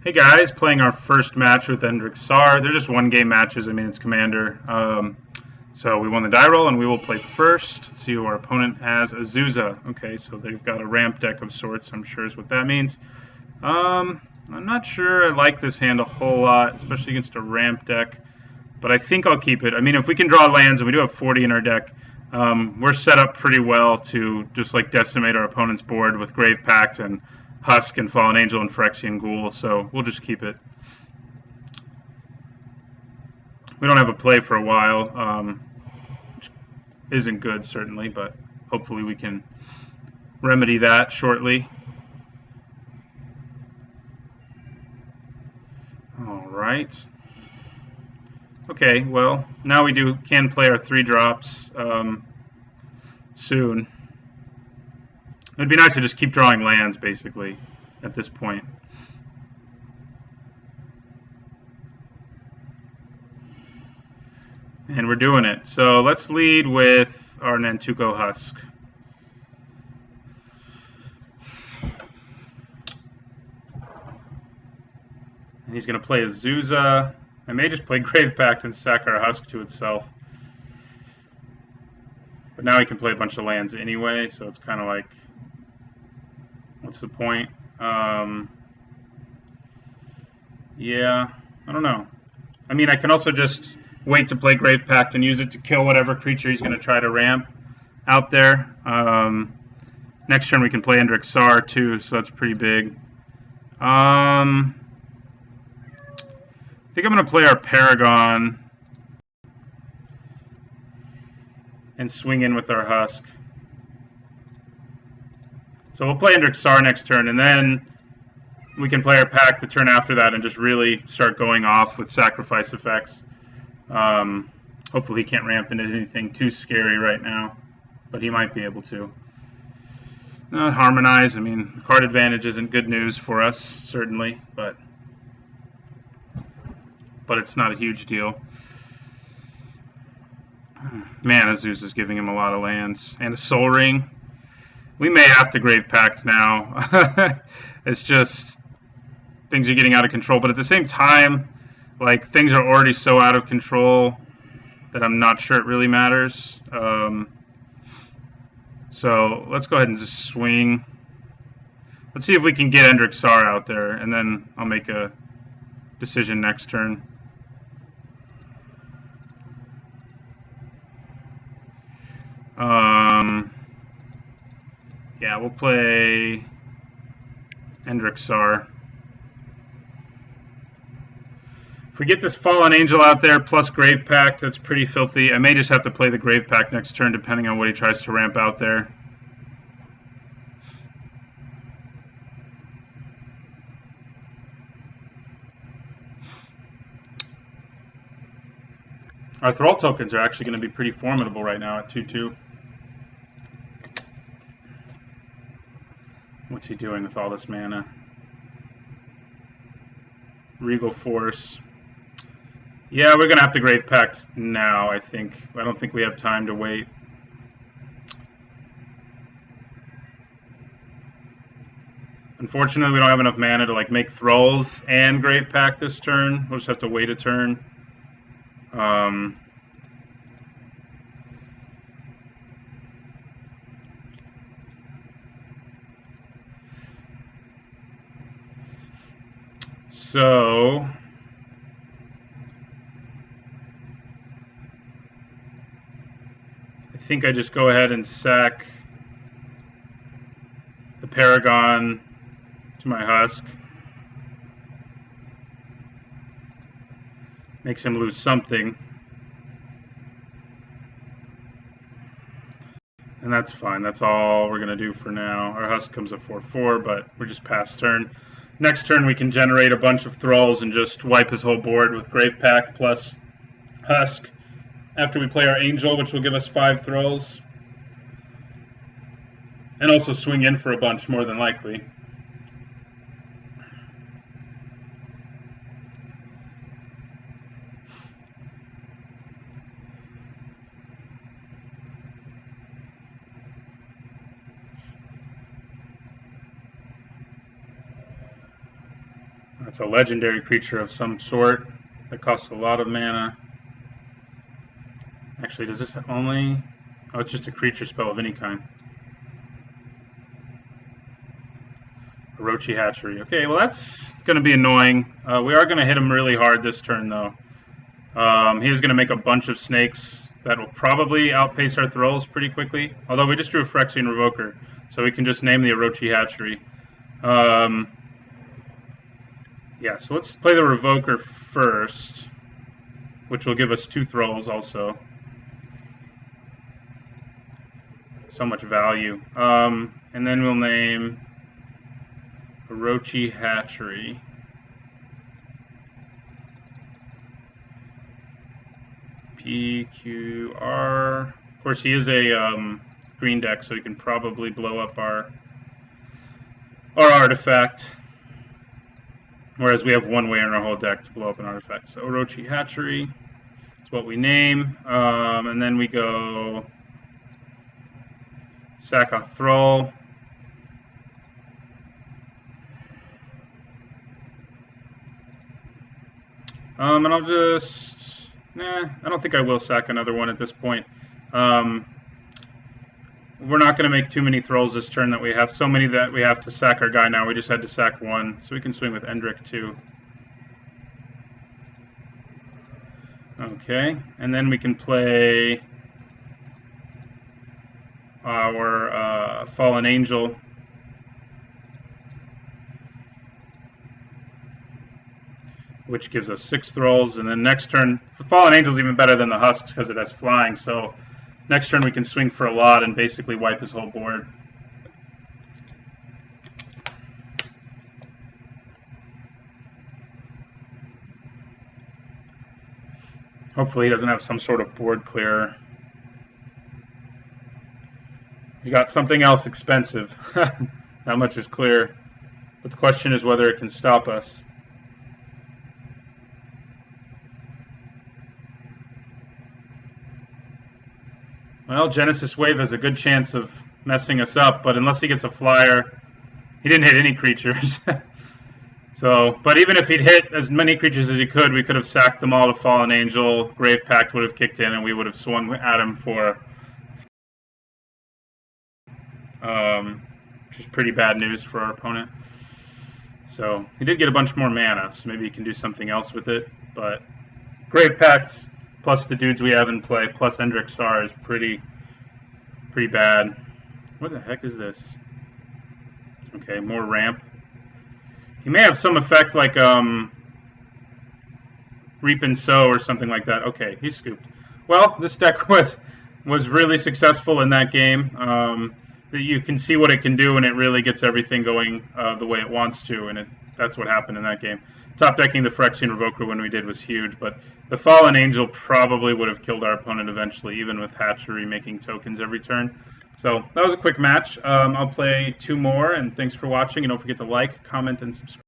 Hey guys, playing our first match with Endrek Sahr. They're just one game matches. I mean, it's Commander. So we won the die roll, and we will play first. Let's see who our opponent has. Azusa. Okay, so they've got a ramp deck of sorts. I'm sure is what that means. I'm not sure I like this hand a whole lot, especially against a ramp deck. But I think I'll keep it. I mean, if we can draw lands, and we do have 40 in our deck, we're set up pretty well to just like decimate our opponent's board with Grave Pact and Husk and Fallen Angel and Phyrexian Ghoul, so we'll just keep it. We don't have a play for a while, which isn't good, certainly, but hopefully we can remedy that shortly. All right. Okay, well, now we can play our 3-drops soon. It'd be nice to just keep drawing lands, basically, at this point. And we're doing it. So let's lead with our Nantuko Husk. And he's going to play Azusa. I may just play Grave Pact and sack our Husk to itself. But now he can play a bunch of lands anyway, so it's kind of like, what's the point? Yeah, I don't know. I mean, I can also just wait to play Grave Pact and use it to kill whatever creature he's going to try to ramp out there. Next turn we can play Endrek Sahr too, so that's pretty big. I think I'm going to play our Paragon and swing in with our Husk. So we'll play Endrek Sahr next turn, and then we can play our Pact the turn after that and just really start going off with sacrifice effects. Hopefully he can't ramp into anything too scary right now, but he might be able to. Not harmonize. I mean, the card advantage isn't good news for us, certainly, but it's not a huge deal. Man, Azusa is giving him a lot of lands. And a Soul Ring. We may have to Grave Pact now. It's just things are getting out of control. But at the same time, like, things are already so out of control that I'm not sure it really matters. So let's go ahead and just swing. Let's see if we can get Endrek Sahr out there, and then I'll make a decision next turn. Yeah, we'll play Endrek Sahr. If we get this Fallen Angel out there plus Grave Pact, that's pretty filthy. I may just have to play the Grave Pact next turn, depending on what he tries to ramp out there. Our Thrall tokens are actually going to be pretty formidable right now at 2/2. What's he doing with all this mana? Regal Force. Yeah, we're going to have to Grave Pact now, I think. I don't think we have time to wait. Unfortunately, we don't have enough mana to like make Thralls and Grave Pact this turn. We'll just have to wait a turn. So I think I just go ahead and sack the Paragon to my Husk. Makes him lose something. And that's fine. That's all we're going to do for now. Our Husk comes at 4/4, but we're just past turn. Next turn we can generate a bunch of Thralls and just wipe his whole board with Grave Pact plus Husk. After we play our Angel, which will give us 5 Thralls. And also swing in for a bunch, more than likely. It's a legendary creature of some sort that costs a lot of mana. Actually, does this only... Oh, it's just a creature spell of any kind. Orochi Hatchery. Okay, well that's going to be annoying. We are going to hit him really hard this turn, though. He is going to make a bunch of snakes that will probably outpace our Thralls pretty quickly. Although we just drew a Phyrexian Revoker, so we can just name the Orochi Hatchery. Yeah, so let's play the Revoker first, which will give us 2 Thralls also. So much value. And then we'll name Orochi Hatchery. PQR. Of course, he is a green deck, so he can probably blow up our artifact. Whereas we have one way in our whole deck to blow up an artifact. So Orochi Hatchery is what we name. And then we go sack a Thrall. And I'll just... Nah, I don't think I will sack another one at this point. We're not going to make too many Thralls this turn that we have. So many that we have to sack our guy now. We just had to sack one. So we can swing with Endrek too. Okay, and then we can play our Fallen Angel. Which gives us 6 Thralls, and then next turn, the Fallen Angel is even better than the Husks because it has flying, so next turn we can swing for a lot and basically wipe his whole board. Hopefully he doesn't have some sort of board clearer. He's got something else expensive. Not much is clear, but the question is whether it can stop us. Well, Genesis Wave has a good chance of messing us up, but unless he gets a flyer, he didn't hit any creatures. So, but even if he'd hit as many creatures as he could, we could have sacked them all to Fallen Angel, Grave Pact would have kicked in, and we would have swung at him for... which is pretty bad news for our opponent. So, he did get a bunch more mana, so maybe he can do something else with it, but Grave Pact... plus the dudes we have in play, plus Endrek Sahr is pretty bad. What the heck is this? Okay, more ramp. He may have some effect like Reap and Sow or something like that. Okay, he scooped. Well, this deck was really successful in that game. You can see what it can do, and it really gets everything going the way it wants to, and that's what happened in that game. Top decking the Phyrexian Revoker when we did was huge, but the Fallen Angel probably would have killed our opponent eventually, even with Hatchery making tokens every turn. So that was a quick match. I'll play 2 more, and thanks for watching, and don't forget to like, comment, and subscribe.